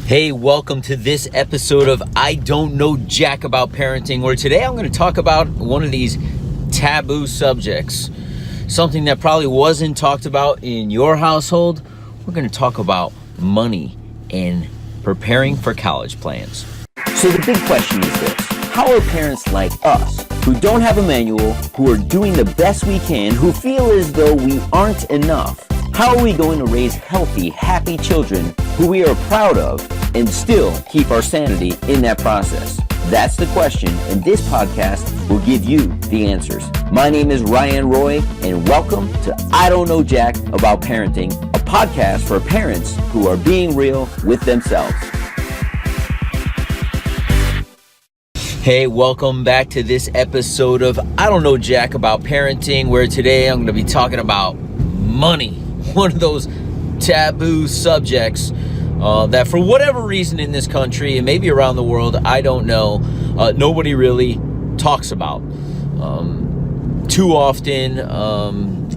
Hey, welcome to this episode of I Don't Know Jack About Parenting, where today I'm going to talk about one of these taboo subjects, something that probably wasn't talked about in your household. We're going to talk about money and preparing for college plans. So the big question is this: how are parents like us, who don't have a manual, who are doing the best we can, who feel as though we aren't enough, how are we going to raise healthy, happy children who we are proud of and still keep our sanity in that process? That's the question, and this podcast will give you the answers. My name is Ryan Roy, and welcome to I Don't Know Jack About Parenting, a podcast for parents who are being real with themselves. Hey, welcome back to this episode of I Don't Know Jack About Parenting, where today I'm going to be talking about money, one of those taboo subjects that for whatever reason in this country and maybe around the world, I don't know, nobody really talks about. Too often,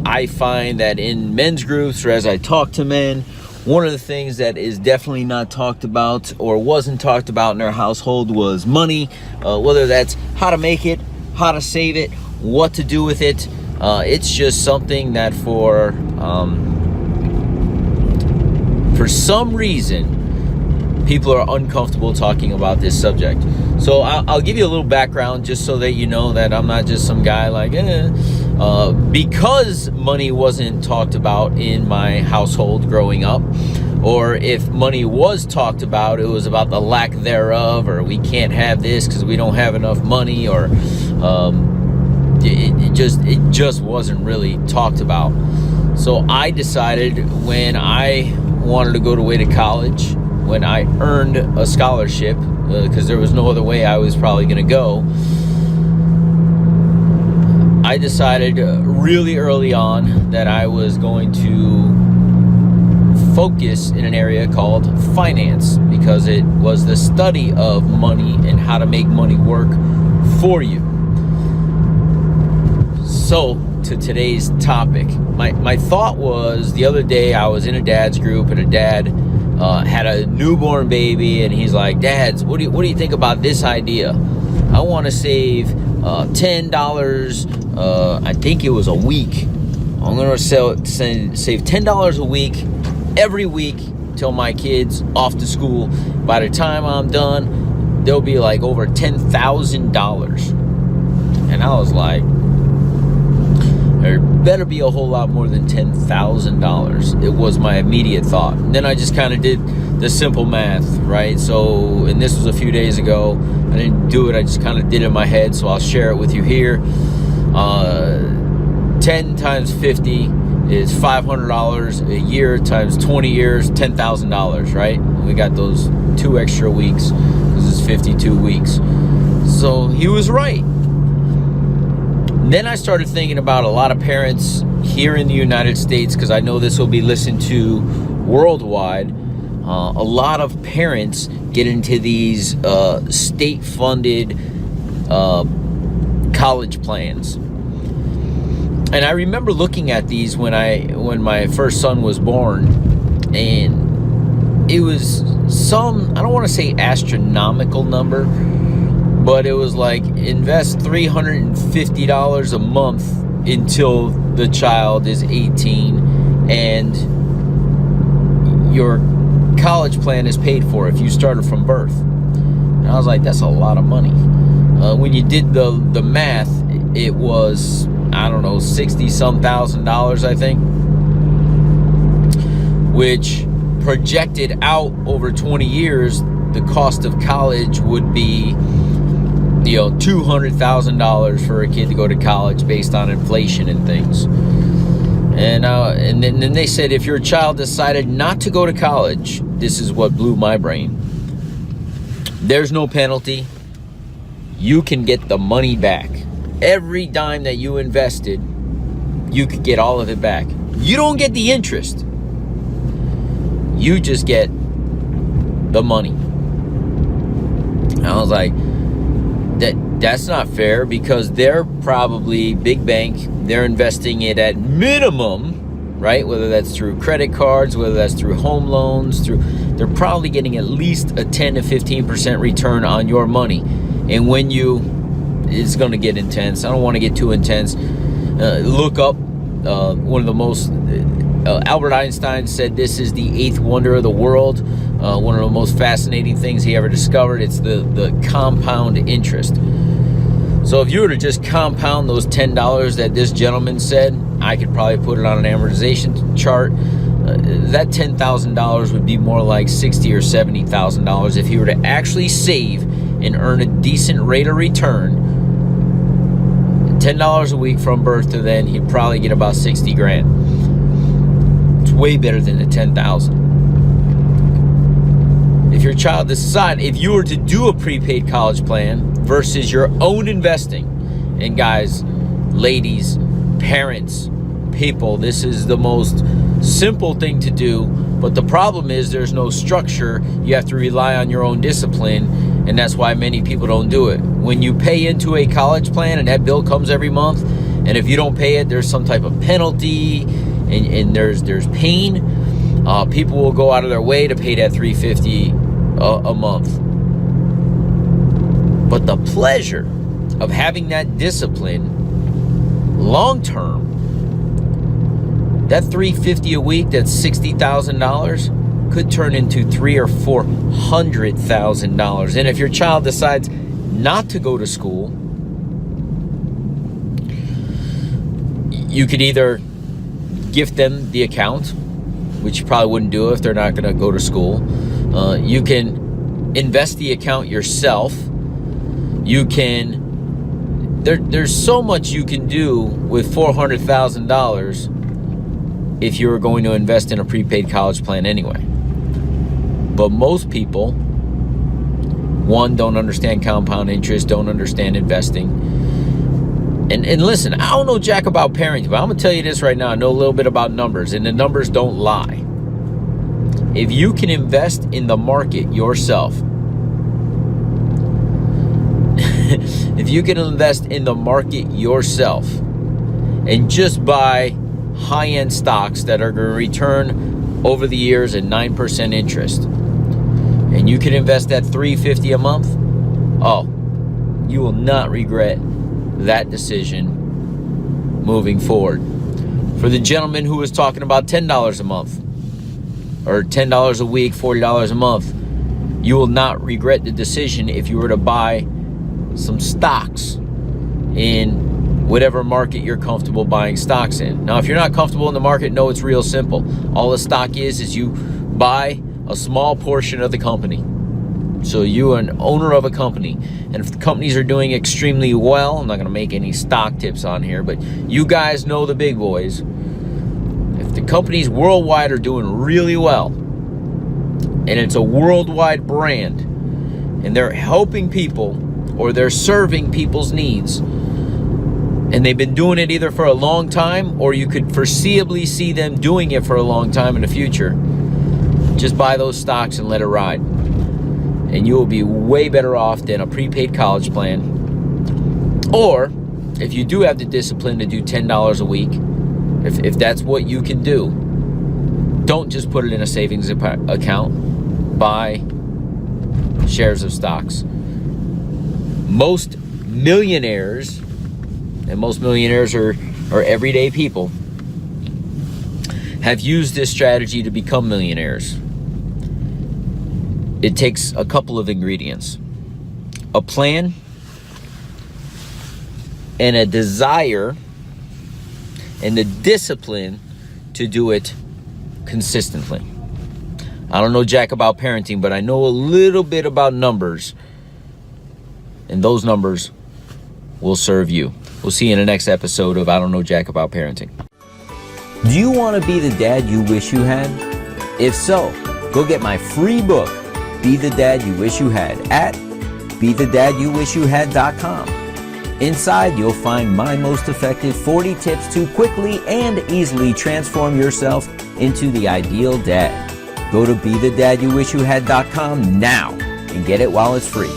I find that in men's groups or as I talk to men, one of the things that is definitely not talked about or wasn't talked about in our household was money, whether that's how to make it, how to save it, what to do with it. It's just something that for some reason, people are uncomfortable talking about this subject. So I'll give you a little background just so that you know that I'm not just some guy like, because money wasn't talked about in my household growing up, or if money was talked about, it was about the lack thereof, or we can't have this because we don't have enough money, or it just wasn't really talked about. So I decided when I wanted to go away to college, when I earned a scholarship, because there was no other way I was probably going to go, I decided really early on that I was going to focus in an area called finance, because it was the study of money and how to make money work for you. So, to today's topic, my thought was, the other day I was in a dad's group, and a dad had a newborn baby, and he's like, "Dads, what do you think about this idea? I want to save $10. I think it was a week. I'm gonna save $10 a week every week till my kids off to school. By the time I'm done, there'll be like over $10,000." And I was like, there better be a whole lot more than $10,000. It was my immediate thought. And then I just kind of did the simple math, right? So, and this was a few days ago. I didn't do it. I just kind of did it in my head. So I'll share it with you here. 10 times 50 is $500 a year times 20 years, $10,000, right? We got those 2 extra weeks because it's 52 weeks. So he was right. Then I started thinking about a lot of parents here in the United States, because I know this will be listened to worldwide. A lot of parents get into these state-funded college plans. And I remember looking at these when my first son was born, and it was some, I don't want to say astronomical number, but it was like, invest $350 a month until the child is 18, and your college plan is paid for if you started from birth. And I was like, that's a lot of money. When you did the math, it was, I don't know, $60-some thousand, I think, which projected out over 20 years, the cost of college would be, $200,000 for a kid to go to college based on inflation and things. And then they said, if your child decided not to go to college, this is what blew my brain. There's no penalty. You can get the money back. Every dime that you invested, you could get all of it back. You don't get the interest. You just get the money. And I was like, that's not fair, because they're probably big bank. They're investing it at minimum, right? Whether that's through credit cards, whether that's through home loans, they're probably getting at least a 10 to 15% return on your money. And when it's going to get intense. I don't want to get too intense. Look up one of the most, Albert Einstein said this is the eighth wonder of the world. One of the most fascinating things he ever discovered. It's the compound interest. So if you were to just compound those $10 that this gentleman said, I could probably put it on an amortization chart. That $10,000 would be more like $60,000 or $70,000 if he were to actually save and earn a decent rate of return. $10 a week from birth to then, he'd probably get about 60 grand. It's way better than the 10,000. If your child decides, if you were to do a prepaid college plan versus your own investing, and guys, ladies, parents, people, this is the most simple thing to do, but the problem is there's no structure. You have to rely on your own discipline, and that's why many people don't do it. When you pay into a college plan and that bill comes every month, and if you don't pay it, there's some type of penalty, and there's pain. People will go out of their way to pay that $350 a month. But the pleasure of having that discipline long term, that $350 a week, that's $60,000, could turn into $300,000 or $400,000. And if your child decides not to go to school, you could either gift them the account, which you probably wouldn't do if they're not going to go to school. You can invest the account yourself. You can, there's so much you can do with $400,000 if you're going to invest in a prepaid college plan anyway. But most people, one, don't understand compound interest, don't understand investing. And listen, I don't know jack about parenting, but I'm going to tell you this right now. I know a little bit about numbers, and the numbers don't lie. If you can invest in the market yourself, if you can invest in the market yourself and just buy high-end stocks that are going to return over the years at 9% interest, and you can invest that $350 a month, oh, you will not regret that decision moving forward. For the gentleman who was talking about $10 a month, or $10 a week, $40 a month, you will not regret the decision if you were to buy some stocks in whatever market you're comfortable buying stocks in. Now, if you're not comfortable in the market, no, it's real simple. All the stock is you buy a small portion of the company. So you are an owner of a company. And if the companies are doing extremely well, I'm not going to make any stock tips on here, but you guys know the big boys. If the companies worldwide are doing really well, and it's a worldwide brand, and they're helping people, or they're serving people's needs, and they've been doing it either for a long time, or you could foreseeably see them doing it for a long time in the future, just buy those stocks and let it ride. And you will be way better off than a prepaid college plan. Or, if you do have the discipline to do $10 a week, if that's what you can do, don't just put it in a savings account. Buy shares of stocks. Most millionaires, and most millionaires are everyday people, have used this strategy to become millionaires. It takes a couple of ingredients: a plan and a desire and the discipline to do it consistently. I don't know jack about parenting, but I know a little bit about numbers, and those numbers will serve you. We'll see you in the next episode of I Don't Know Jack About Parenting. Do you want to be the dad you wish you had? If so, go get my free book, Be the Dad You Wish You Had, at BeTheDadYouWishYouHad.com. Inside, you'll find my most effective 40 tips to quickly and easily transform yourself into the ideal dad. Go to BeTheDadYouWishYouHad.com now and get it while it's free.